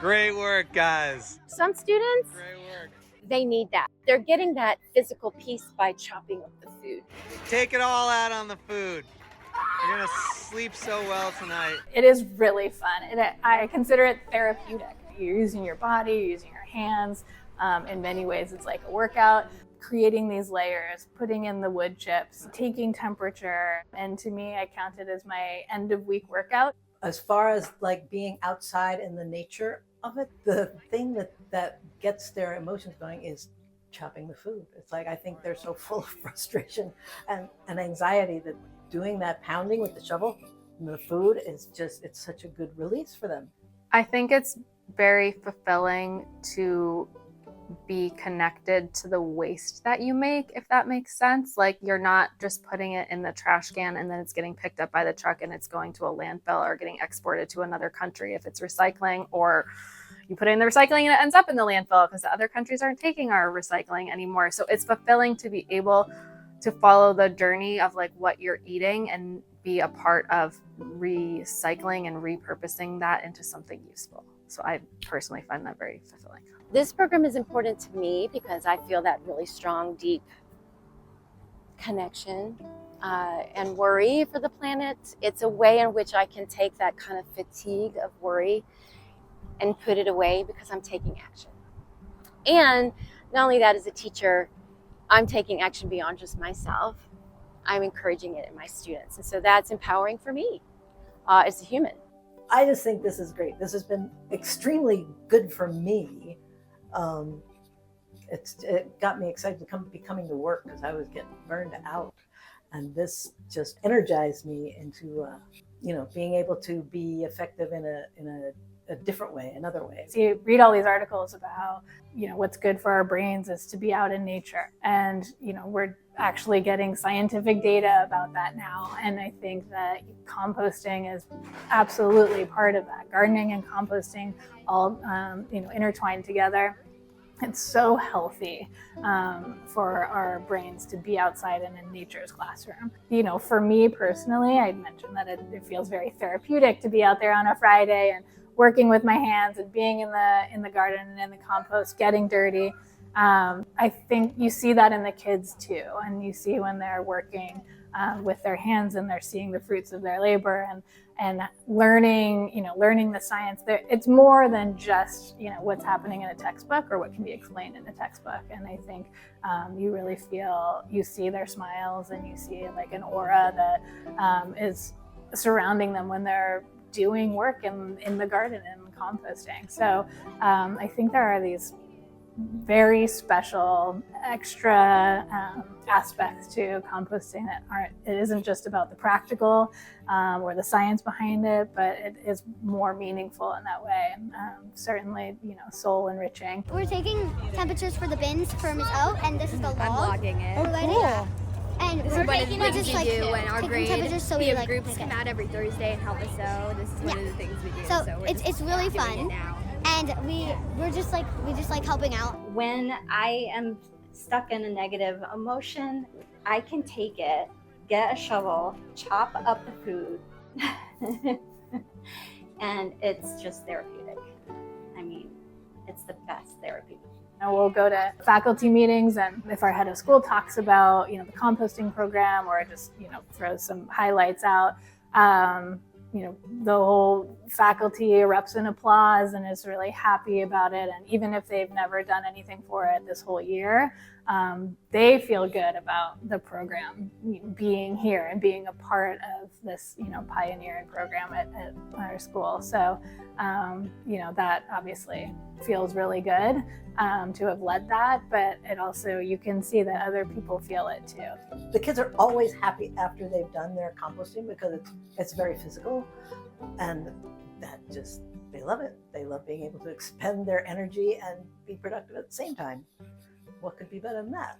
Great work, guys. Some students, Great work. they need that. They're getting that physical piece by chopping up the food. Take it all out on the food. You're gonna sleep so well tonight. It is really fun. I consider it therapeutic. You're using your body, you're using your hands. In many ways, it's like a workout. Creating these layers, putting in the wood chips, taking temperature. And to me, I count it as my end of week workout. As far as like being outside in the nature of it, the thing that gets their emotions going is chopping the food. It's like, I think they're so full of frustration and anxiety that doing that pounding with the shovel and the food is just, it's such a good release for them. I think it's very fulfilling to be connected to the waste that you make, if that makes sense. Like, you're not just putting it in the trash can and then it's getting picked up by the truck and it's going to a landfill or getting exported to another country if it's recycling, or you put it in the recycling and it ends up in the landfill because the other countries aren't taking our recycling anymore. So it's fulfilling to be able to follow the journey of like what you're eating and be a part of recycling and repurposing that into something useful. So I personally find that very fulfilling. This program is important to me because I feel that really strong, deep connection and worry for the planet. It's a way in which I can take that kind of fatigue of worry and put it away because I'm taking action. And not only that, as a teacher, I'm taking action beyond just myself. I'm encouraging it in my students. And so that's empowering for me as a human. I just think this is great. This has been extremely good for me. It got me excited to be coming to work because I was getting burned out. And this just energized me into, being able to be effective in a different way, another way. So you read all these articles about how, what's good for our brains is to be out in nature. And, we're actually getting scientific data about that now. And I think that composting is absolutely part of that. Gardening and composting all, intertwined together. It's so healthy for our brains to be outside and in nature's classroom. For me personally, I mentioned that it feels very therapeutic to be out there on a Friday and working with my hands and being in the garden and in the compost, getting dirty. I think you see that in the kids too, and you see when they're working with their hands and they're seeing the fruits of their labor and learning the science. It's more than just what's happening in a textbook or what can be explained in a textbook. And I think you see their smiles and you see like an aura that is surrounding them when they're doing work in the garden and composting. So I think there are these very special extra aspects to composting that it isn't just about the practical or the science behind it, but it is more meaningful in that way, and certainly soul enriching. We're taking temperatures for the bins for Ms. O, and this is the log. I'm logging it. Cool. And this is one of the things we do in our grade. So we have groups come out every Thursday and help us sew. This is one of the things we do. So it's really fun. And we just like helping out. When I am stuck in a negative emotion, I can take it, get a shovel, chop up the food, and it's just therapeutic. I mean, it's the best therapy. We'll go to faculty meetings, and if our head of school talks about the composting program, or just throws some highlights out, the whole faculty erupts in applause and is really happy about it. And even if they've never done anything for it this whole year, they feel good about the program being here and being a part of this, pioneering program at our school. So, that obviously feels really good to have led that, but it also, you can see that other people feel it too. The kids are always happy after they've done their composting because it's very physical, and they love it. They love being able to expend their energy and be productive at the same time. What could be better than that?